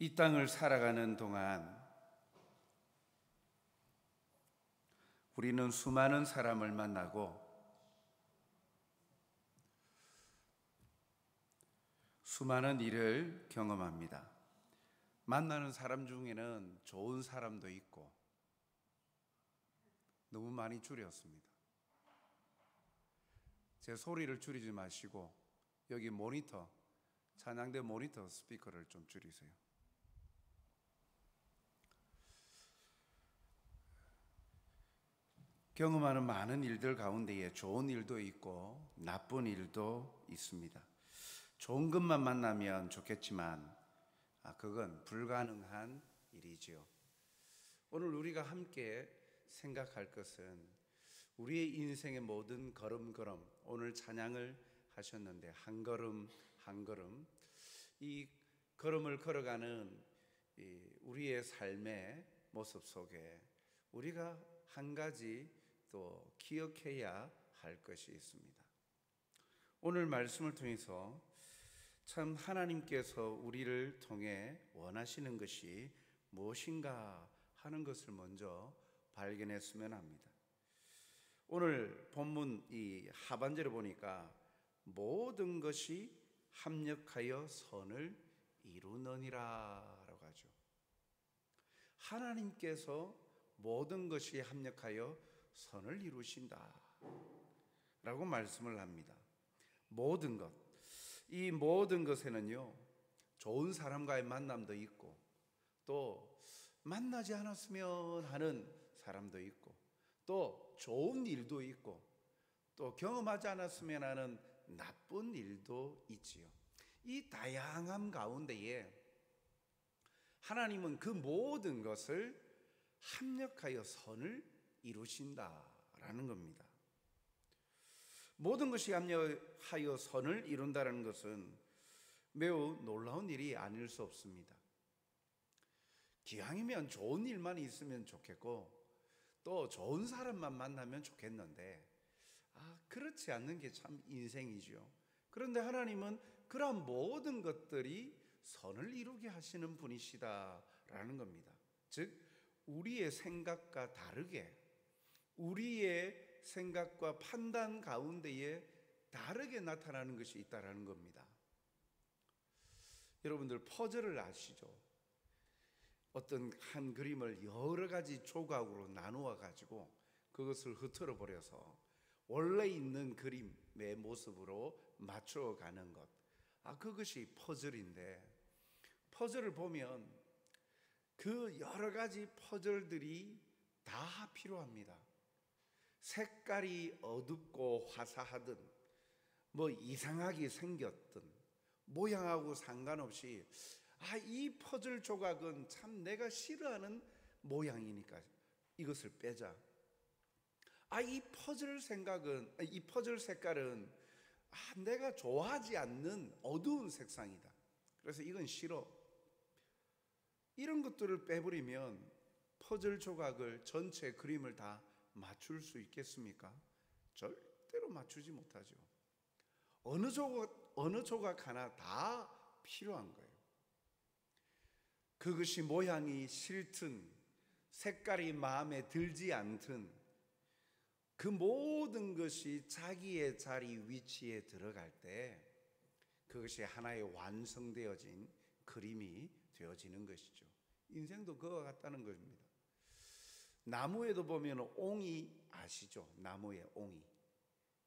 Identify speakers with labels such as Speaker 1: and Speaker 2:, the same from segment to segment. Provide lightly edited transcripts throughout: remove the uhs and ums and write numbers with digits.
Speaker 1: 이 땅을 살아가는 동안 우리는 수많은 사람을 만나고 수많은 일을 경험합니다. 만나는 사람 중에는 좋은 사람도 있고, 너무 많이 줄였습니다. 제 소리를 줄이지 마시고 여기 모니터, 찬양대 모니터 스피커를 좀 줄이세요. 경험하는 많은 일들 가운데에 좋은 일도 있고 나쁜 일도 있습니다. 좋은 것만 만나면 좋겠지만 그건 불가능한 일이지요. 오늘 우리가 함께 생각할 것은 우리의 인생의 모든 걸음걸음, 오늘 찬양을 하셨는데 한 걸음 한 걸음, 이 걸음을 걸어가는 우리의 삶의 모습 속에 우리가 한 가지 또 기억해야 할 것이 있습니다. 오늘 말씀을 통해서 참 하나님께서 우리를 통해 원하시는 것이 무엇인가 하는 것을 먼저 발견했으면 합니다. 오늘 본문 이 하반절에 보니까 모든 것이 합력하여 선을 이루느니라 라고 하죠. 하나님께서 모든 것이 합력하여 선을 이루신다 라고 말씀을 합니다. 모든 것, 이 모든 것에는요 좋은 사람과의 만남도 있고 또 만나지 않았으면 하는 사람도 있고 또 좋은 일도 있고 또 경험하지 않았으면 하는 나쁜 일도 있지요. 이 다양함 가운데에 하나님은 그 모든 것을 합력하여 선을 이루신다라는 겁니다. 모든 것이 합력하여 선을 이룬다는 것은 매우 놀라운 일이 아닐 수 없습니다. 기왕이면 좋은 일만 있으면 좋겠고 또 좋은 사람만 만나면 좋겠는데 그렇지 않는 게 참 인생이죠. 그런데 하나님은 그러한 모든 것들이 선을 이루게 하시는 분이시다라는 겁니다. 즉 우리의 생각과 다르게, 우리의 생각과 판단 가운데에 다르게 나타나는 것이 있다라는 겁니다. 여러분들 퍼즐을 아시죠? 어떤 한 그림을 여러 가지 조각으로 나누어 가지고 그것을 흐트러 버려서 원래 있는 그림의 모습으로 맞춰 가는 것, 그것이 퍼즐인데, 퍼즐을 보면 그 여러 가지 퍼즐들이 다 필요합니다. 색깔이 어둡고 화사하든 뭐 이상하게 생겼든 모양하고 상관없이 이 퍼즐 조각은 참 내가 싫어하는 모양이니까 이것을 빼자. 이 퍼즐 색깔은 내가 좋아하지 않는 어두운 색상이다. 그래서 이건 싫어. 이런 것들을 빼버리면 퍼즐 조각을, 전체 그림을 다 맞출 수 있겠습니까? 절대로 맞추지 못하죠. 어느 조각 하나 다 필요한 거예요. 그것이 모양이 싫든 색깔이 마음에 들지 않든 그 모든 것이 자기의 자리 위치에 들어갈 때 그것이 하나의 완성되어진 그림이 되어지는 것이죠. 인생도 그와 같다는 것입니다. 나무에도 보면 옹이 아시죠? 나무의 옹이.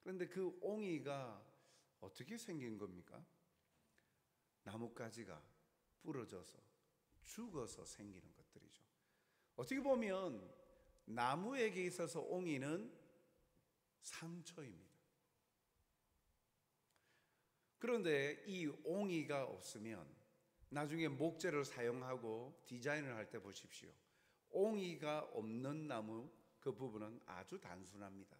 Speaker 1: 그런데 그 옹이가 어떻게 생긴 겁니까? 나뭇가지가 부러져서 죽어서 생기는 것들이죠. 어떻게 보면 나무에게 있어서 옹이는 상처입니다. 그런데 이 옹이가 없으면 나중에 목재를 사용하고 디자인을 할 때 보십시오. 옹이가 없는 나무 그 부분은 아주 단순합니다.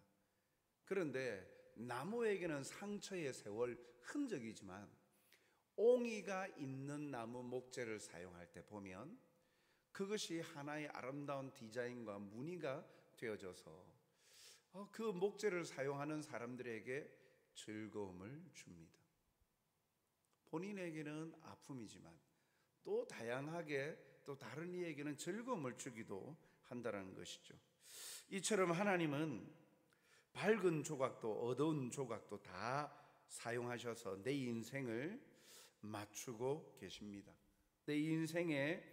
Speaker 1: 그런데 나무에게는 상처의 세월 흔적이지만 옹이가 있는 나무 목재를 사용할 때 보면 그것이 하나의 아름다운 디자인과 무늬가 되어져서 그 목재를 사용하는 사람들에게 즐거움을 줍니다. 본인에게는 아픔이지만 또 다양하게 또 다른 이에게는 즐거움을 주기도 한다는 것이죠. 이처럼 하나님은 밝은 조각도 어두운 조각도 다 사용하셔서 내 인생을 맞추고 계십니다. 내 인생의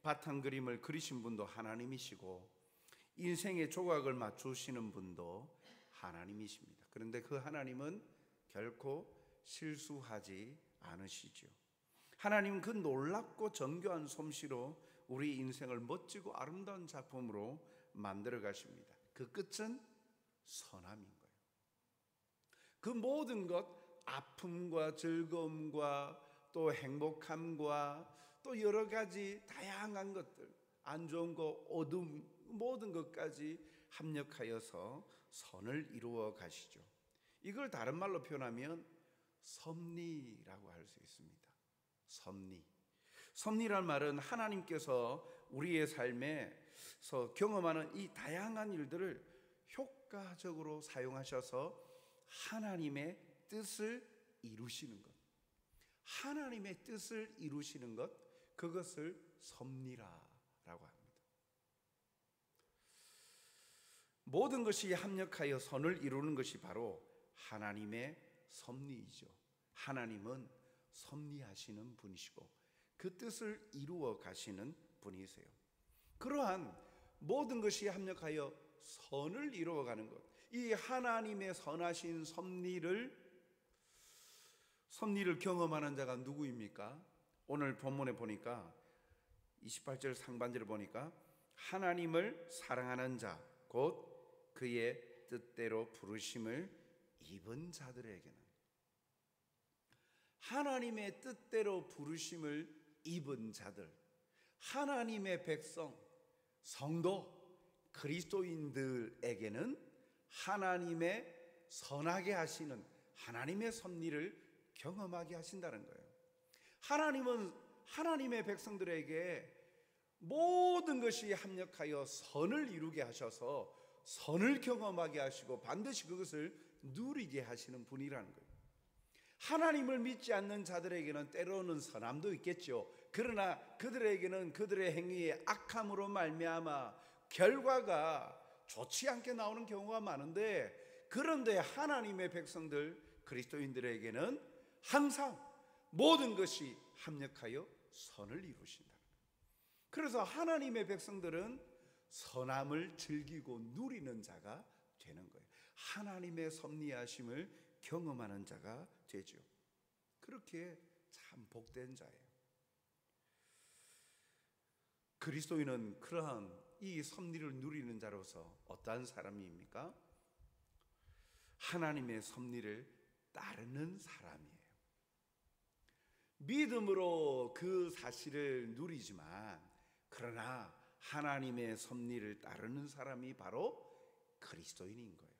Speaker 1: 바탕 그림을 그리신 분도 하나님이시고 인생의 조각을 맞추시는 분도 하나님이십니다. 그런데 그 하나님은 결코 실수하지 않으시죠. 하나님은 그 놀랍고 정교한 솜씨로 우리 인생을 멋지고 아름다운 작품으로 만들어 가십니다. 그 끝은 선함인 거예요. 그 모든 것, 아픔과 즐거움과 또 행복함과 또 여러 가지 다양한 것들, 안 좋은 거, 어둠, 모든 것까지 합력하여서 선을 이루어 가시죠. 이걸 다른 말로 표현하면 섭리라고 할 수 있습니다. 섭리. 섭리란 말은 하나님께서 우리의 삶에서 경험하는 이 다양한 일들을 효과적으로 사용하셔서 하나님의 뜻을 이루시는 것. 하나님의 뜻을 이루시는 것, 그것을 섭리라고 합니다. 모든 것이 합력하여 선을 이루는 것이 바로 하나님의 섭리이죠. 하나님은 섭리하시는 분이시고 그 뜻을 이루어 가시는 분이세요. 그러한 모든 것이 합력하여 선을 이루어가는 것, 이 하나님의 선하신 섭리를 경험하는 자가 누구입니까? 오늘 본문에 보니까 28절 상반절을 보니까 하나님을 사랑하는 자, 곧 그의 뜻대로 부르심을 입은 자들에게는, 하나님의 뜻대로 부르심을 입은 자들, 하나님의 백성, 성도, 그리스도인들에게는 하나님의 선하게 하시는 하나님의 섭리를 경험하게 하신다는 거예요. 하나님은 하나님의 백성들에게 모든 것이 합력하여 선을 이루게 하셔서 선을 경험하게 하시고 반드시 그것을 누리게 하시는 분이라는 거예요. 하나님을 믿지 않는 자들에게는 때로는 선함도 있겠죠. 그러나 그들에게는 그들의 행위의 악함으로 말미암아 결과가 좋지 않게 나오는 경우가 많은데, 그런데 하나님의 백성들 그리스도인들에게는 항상 모든 것이 합력하여 선을 이루신다. 그래서 하나님의 백성들은 선함을 즐기고 누리는 자가 되는 거예요. 하나님의 섭리하심을 경험하는 자가 되죠. 그렇게 참 복된 자예요. 그리스도인은 그러한 이 섭리를 누리는 자로서 어떠한 사람입니까? 하나님의 섭리를 따르는 사람이에요. 믿음으로 그 사실을 누리지만 그러나 하나님의 섭리를 따르는 사람이 바로 그리스도인인 거예요.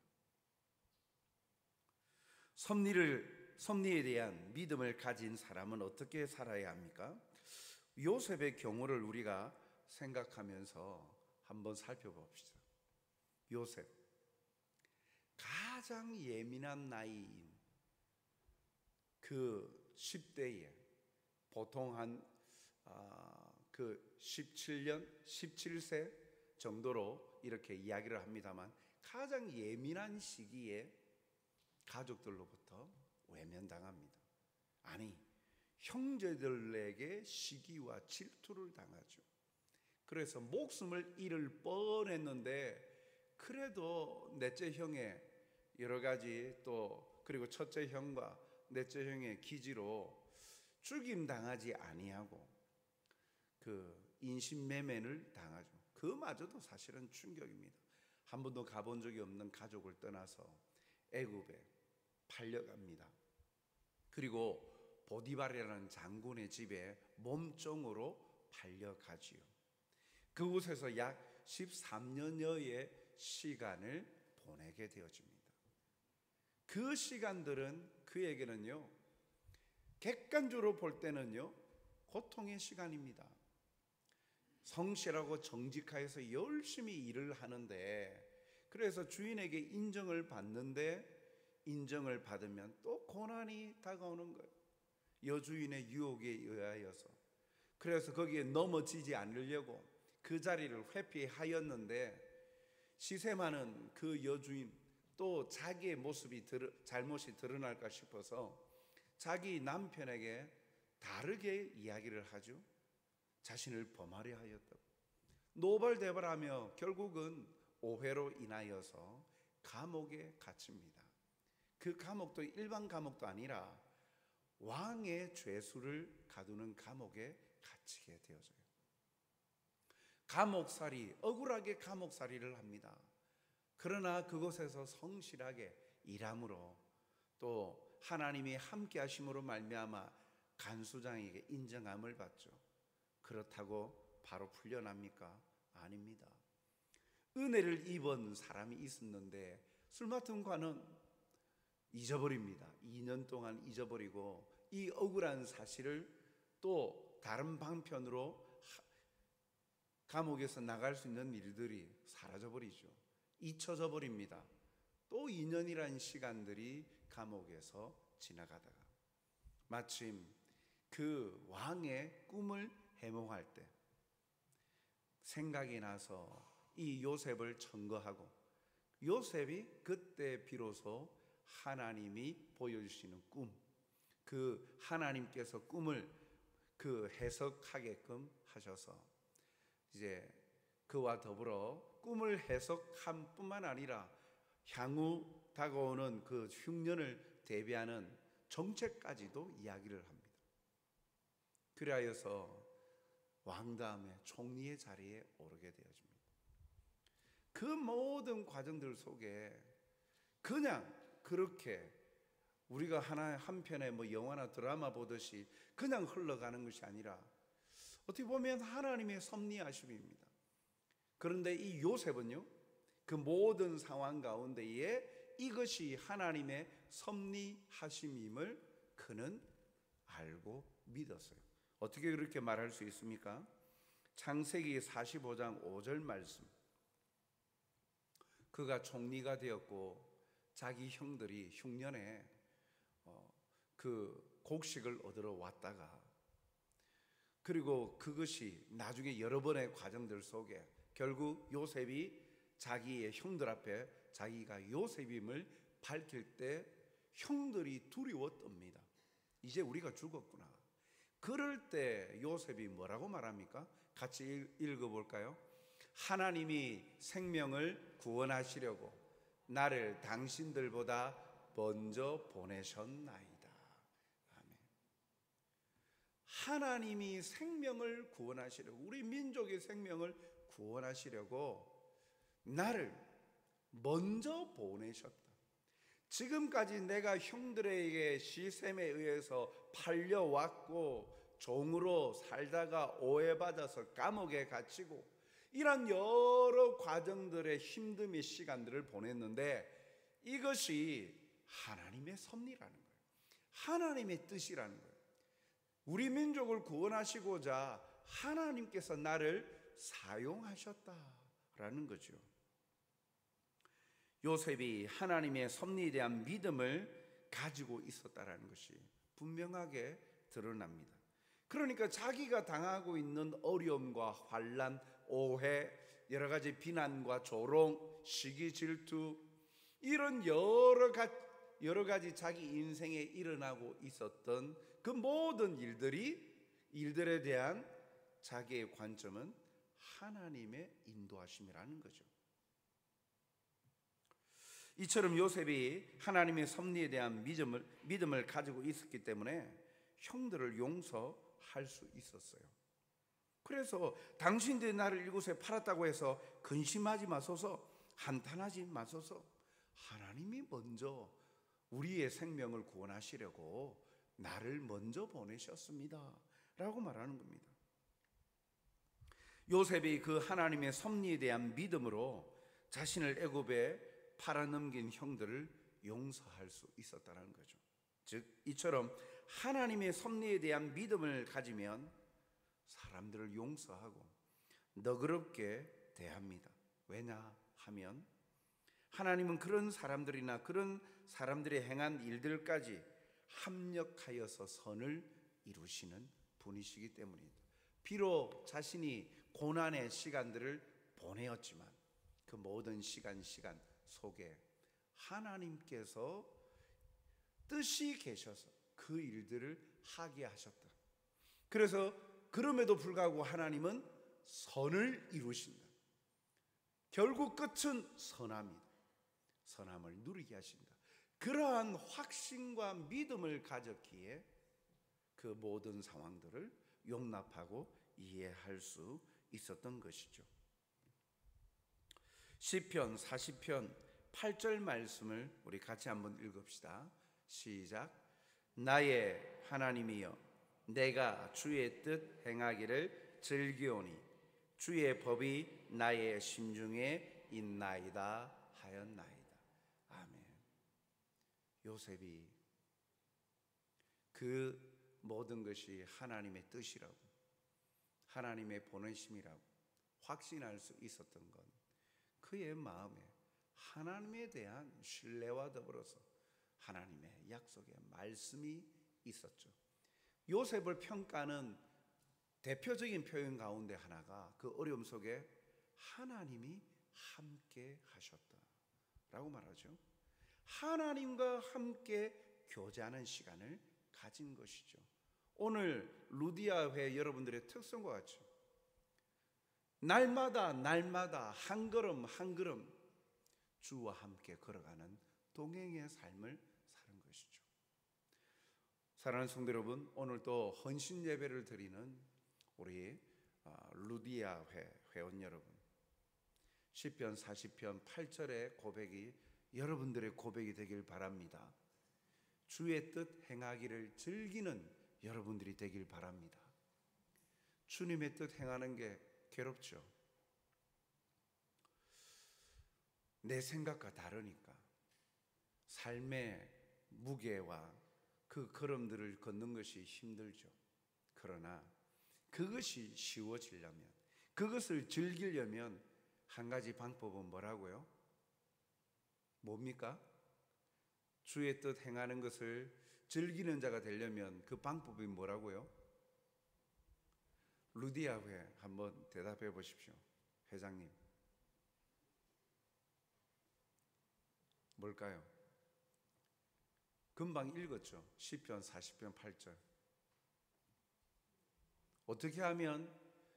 Speaker 1: 섭리에 대한 믿음을 가진 사람은 어떻게 살아야 합니까? 요셉의 경우를 우리가 생각하면서 한번 살펴봅시다. 요셉, 가장 예민한 나이인 그 10대에 보통 그 17세 정도로 이렇게 이야기를 합니다만, 가장 예민한 시기에 가족들로부터 외면당합니다. 아니, 형제들에게 시기와 질투를 당하죠. 그래서 목숨을 잃을 뻔했는데 그래도 넷째 형의 여러 가지 또 그리고 첫째 형과 넷째 형의 기지로 죽임당하지 아니하고 그 인신매매를 당하죠. 그마저도 사실은 충격입니다. 한 번도 가본 적이 없는 가족을 떠나서 애굽에 팔려갑니다. 그리고 보디발이라는 장군의 집에 몸종으로 팔려가지요. 그곳에서 약 13년여의 시간을 보내게 되어집니다. 그 시간들은 그에게는요, 객관적으로 볼 때는요, 고통의 시간입니다. 성실하고 정직하여서 열심히 일을 하는데, 그래서 주인에게 인정을 받는데, 인정을 받으면 또 고난이 다가오는 거예요. 여주인의 유혹에 의하여서. 그래서 거기에 넘어지지 않으려고 그 자리를 회피하였는데, 시세마는 그 여주인 또 자기의 모습이 잘못이 드러날까 싶어서 자기 남편에게 다르게 이야기를 하죠. 자신을 범하려 하였다고 노발대발하며 결국은 오해로 인하여서 감옥에 갇힙니다. 그 감옥도 일반 감옥도 아니라 왕의 죄수를 가두는 감옥에 갇히게 되어져요. 감옥살이, 억울하게 감옥살이를 합니다. 그러나 그곳에서 성실하게 일함으로 또 하나님이 함께 하심으로 말미암아 간수장에게 인정함을 받죠. 그렇다고 바로 풀려납니까? 아닙니다. 은혜를 입은 사람이 있었는데 술 맡은 관은 잊어버립니다. 2년 동안 잊어버리고 이 억울한 사실을 또 다른 방편으로 감옥에서 나갈 수 있는 일들이 사라져버리죠. 잊혀져 버립니다. 또 2년이라는 시간들이 감옥에서 지나가다가 마침 그 왕의 꿈을 해몽할 때 생각이 나서 이 요셉을 청거하고, 요셉이 그때 비로소 하나님이 보여주시는 꿈, 그 하나님께서 꿈을 그 해석하게끔 하셔서 이제 그와 더불어 꿈을 해석함 뿐만 아니라 향후 다가오는 그 흉년을 대비하는 정책까지도 이야기를 합니다. 그리하여서 왕 다음에 총리의 자리에 오르게 되어집니다. 그 모든 과정들 속에 그냥 그렇게 우리가 한편의 영화나 드라마 보듯이 그냥 흘러가는 것이 아니라 어떻게 보면 하나님의 섭리하심입니다. 그런데 이 요셉은요, 그 모든 상황 가운데에 이것이 하나님의 섭리하심임을 그는 알고 믿었어요. 어떻게 그렇게 말할 수 있습니까? 창세기 45장 5절 말씀. 그가 총리가 되었고 자기 형들이 흉년에 그 곡식을 얻으러 왔다가, 그리고 그것이 나중에 여러 번의 과정들 속에 결국 요셉이 자기의 형들 앞에 자기가 요셉임을 밝힐 때 형들이 두려워 떱니다. 이제 우리가 죽었구나. 그럴 때 요셉이 뭐라고 말합니까? 같이 읽어볼까요? 하나님이 생명을 구원하시려고 나를 당신들보다 먼저 보내셨나이다. 아멘. 하나님이 생명을 구원하시려고, 우리 민족의 생명을 구원하시려고 나를 먼저 보내셨다. 지금까지 내가 형들에게 시셈에 의해서 팔려왔고 종으로 살다가 오해받아서 감옥에 갇히고 이런 여러 과정들의 힘듦의 시간들을 보냈는데 이것이 하나님의 섭리라는 거예요. 하나님의 뜻이라는 거예요. 우리 민족을 구원하시고자 하나님께서 나를 사용하셨다라는 거죠. 요셉이 하나님의 섭리에 대한 믿음을 가지고 있었다라는 것이 분명하게 드러납니다. 그러니까 자기가 당하고 있는 어려움과 환난, 오해, 여러 가지 비난과 조롱, 시기, 질투, 이런 여러 가지 자기 인생에 일어나고 있었던 그 모든 일들에 대한 자기의 관점은 하나님의 인도하심이라는 거죠. 이처럼 요셉이 하나님의 섭리에 대한 믿음을 가지고 있었기 때문에 형들을 용서할 수 있었어요. 그래서 당신들이 나를 이곳에 팔았다고 해서 근심하지 마소서, 한탄하지 마소서, 하나님이 먼저 우리의 생명을 구원하시려고 나를 먼저 보내셨습니다 라고 말하는 겁니다. 요셉이 그 하나님의 섭리에 대한 믿음으로 자신을 애굽에 팔아넘긴 형들을 용서할 수 있었다는 거죠. 즉 이처럼 하나님의 섭리에 대한 믿음을 가지면 사람들을 용서하고 너그럽게 대합니다. 왜냐하면 하나님은 그런 사람들이나 그런 사람들이 행한 일들까지 합력하여서 선을 이루시는 분이시기 때문입니다. 비록 자신이 고난의 시간들을 보내었지만 그 모든 시간 속에 하나님께서 뜻이 계셔서 그 일들을 하게 하셨다. 그래서 그럼에도 불구하고 하나님은 선을 이루신다. 결국 끝은 선함이다. 선함을 누리게 하신다. 그러한 확신과 믿음을 가졌기에 그 모든 상황들을 용납하고 이해할 수 있었던 것이죠. 시편 40편 8절 말씀을 우리 같이 한번 읽읍시다. 시작. 나의 하나님이여, 내가 주의 뜻 행하기를 즐기오니 주의 법이 나의 심중에 있나이다 하였나이다. 아멘. 요셉이 그 모든 것이 하나님의 뜻이라고, 하나님의 보내심이라고 확신할 수 있었던 건 그의 마음에 하나님에 대한 신뢰와 더불어서 하나님의 약속의 말씀이 있었죠. 요셉을 평가하는 대표적인 표현 가운데 하나가 그 어려움 속에 하나님이 함께 하셨다라고 말하죠. 하나님과 함께 교제하는 시간을 가진 것이죠. 오늘 루디아회 여러분들의 특성과 같이 날마다 한 걸음 한 걸음 주와 함께 걸어가는 동행의 삶을 사는 것이죠. 사랑하는 성도 여러분, 오늘 또 헌신 예배를 드리는 우리 루디아 회원 여러분, 시편 40편 8절의 고백이 여러분들의 고백이 되길 바랍니다. 주의 뜻 행하기를 즐기는 여러분들이 되길 바랍니다. 주님의 뜻 행하는 게 괴롭죠. 내 생각과 다르니까 삶의 무게와 그 걸음들을 걷는 것이 힘들죠. 그러나 그것이 쉬워지려면, 그것을 즐기려면 한 가지 방법은 뭐라고요? 뭡니까? 주의 뜻 행하는 것을 즐기는 자가 되려면 그 방법이 뭐라고요? 루디아 회 한번 대답해 보십시오. 회장님, 뭘까요? 금방 읽었죠. 시편 40편 8절. 어떻게 하면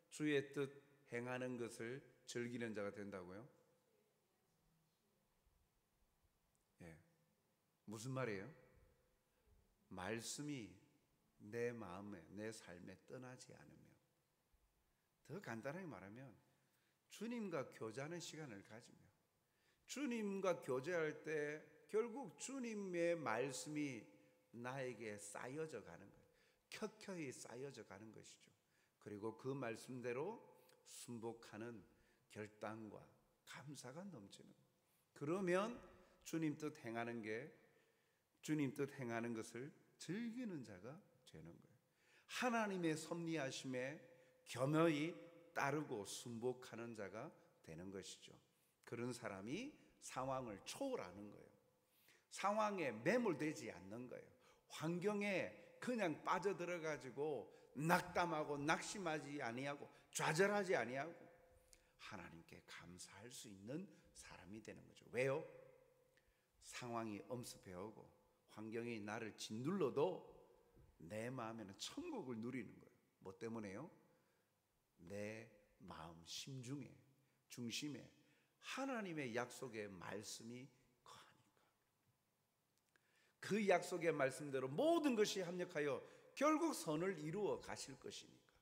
Speaker 1: 주의 뜻 행하는 것을 즐기는 자가 된다고요? 예. 무슨 말이에요? 말씀이 내 마음에, 내 삶에 떠나지 않으면, 더 간단하게 말하면 주님과 교제하는 시간을 가지며 주님과 교제할 때 결국 주님의 말씀이 나에게 쌓여져 가는 거예요. 켜켜이 쌓여져 가는 것이죠. 그리고 그 말씀대로 순복하는 결단과 감사가 넘치는 거예요. 그러면 주님 뜻 행하는 것을 즐기는 자가 되는 거예요. 하나님의 섭리하심에 겸허히 따르고 순복하는 자가 되는 것이죠. 그런 사람이 상황을 초월하는 거예요. 상황에 매몰되지 않는 거예요. 환경에 그냥 빠져들어가지고 낙담하고 낙심하지 아니하고 좌절하지 아니하고 하나님께 감사할 수 있는 사람이 되는 거죠. 왜요? 상황이 엄습해오고 환경이 나를 짓눌러도 내 마음에는 천국을 누리는 거예요. 뭐 때문에요? 내 마음 심중에, 중심에 하나님의 약속의 말씀이 거하니까. 그 약속의 말씀대로 모든 것이 합력하여 결국 선을 이루어 가실 것이니까.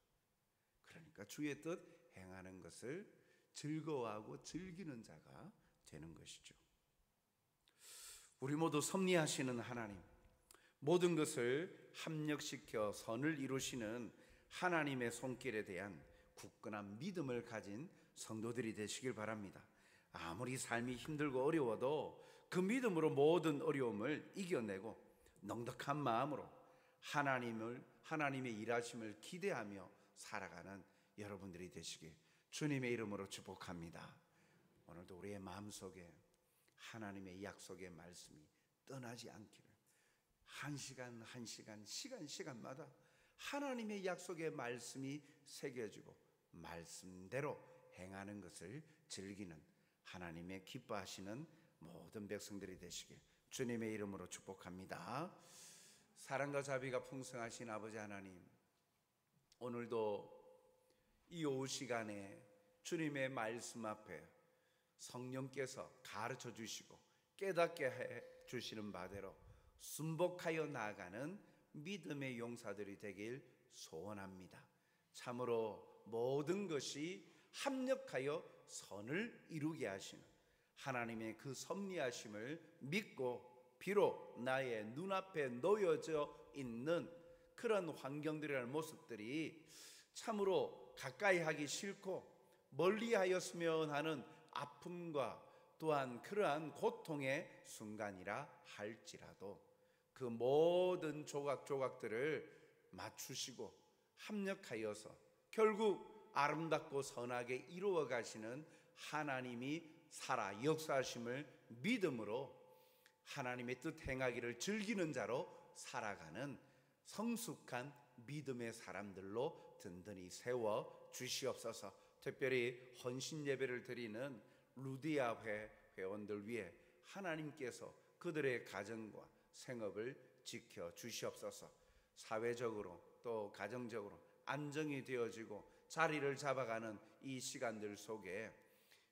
Speaker 1: 그러니까 주의 뜻 행하는 것을 즐거워하고 즐기는 자가 되는 것이죠. 우리 모두 섭리하시는 하나님, 모든 것을 합력시켜 선을 이루시는 하나님의 손길에 대한 굳건한 믿음을 가진 성도들이 되시길 바랍니다. 아무리 삶이 힘들고 어려워도 그 믿음으로 모든 어려움을 이겨내고 넉넉한 마음으로 하나님의 일하심을 기대하며 살아가는 여러분들이 되시길 주님의 이름으로 축복합니다. 오늘도 우리의 마음속에 하나님의 약속의 말씀이 떠나지 않기를 한 시간 한 시간 시간마다 하나님의 약속의 말씀이 새겨지고 말씀대로 행하는 것을 즐기는 하나님의 기뻐하시는 모든 백성들이 되시길 주님의 이름으로 축복합니다. 사랑과 자비가 풍성하신 아버지 하나님, 오늘도 이 오후 시간에 주님의 말씀 앞에 성령께서 가르쳐 주시고 깨닫게 해 주시는 바대로 순복하여 나아가는 믿음의 용사들이 되길 소원합니다. 참으로 모든 것이 합력하여 선을 이루게 하시는 하나님의 그 섭리하심을 믿고, 비록 나의 눈앞에 놓여져 있는 그런 환경들이라는 모습들이 참으로 가까이 하기 싫고 멀리 하였으면 하는 아픔과 또한 그러한 고통의 순간이라 할지라도 그 모든 조각조각들을 맞추시고 합력하여서 결국 아름답고 선하게 이루어 가시는 하나님이 살아 역사하심을 믿음으로 하나님의 뜻 행하기를 즐기는 자로 살아가는 성숙한 믿음의 사람들로 든든히 세워 주시옵소서. 특별히 헌신 예배를 드리는 루디아 회원들 위해 하나님께서 그들의 가정과 생업을 지켜 주시옵소서. 사회적으로 또 가정적으로 안정이 되어지고 자리를 잡아가는 이 시간들 속에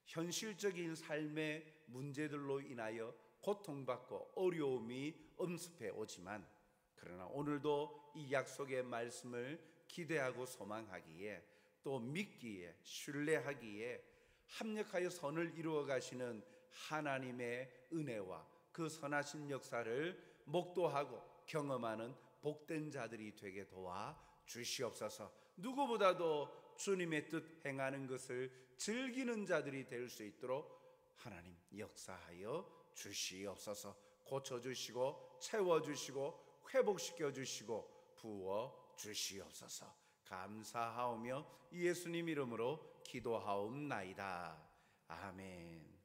Speaker 1: 현실적인 삶의 문제들로 인하여 고통받고 어려움이 엄습해 오지만, 그러나 오늘도 이 약속의 말씀을 기대하고 소망하기에 또 믿기에 신뢰하기에 합력하여 선을 이루어 가시는 하나님의 은혜와 그 선하신 역사를 목도하고 경험하는 복된 자들이 되게 도와 주시옵소서. 누구보다도 주님의 뜻 행하는 것을 즐기는 자들이 될 수 있도록 하나님 역사하여 주시옵소서. 고쳐주시고 채워주시고 회복시켜 주시고 부어 주시옵소서. 감사하오며 예수님 이름으로 기도하옵나이다. 아멘.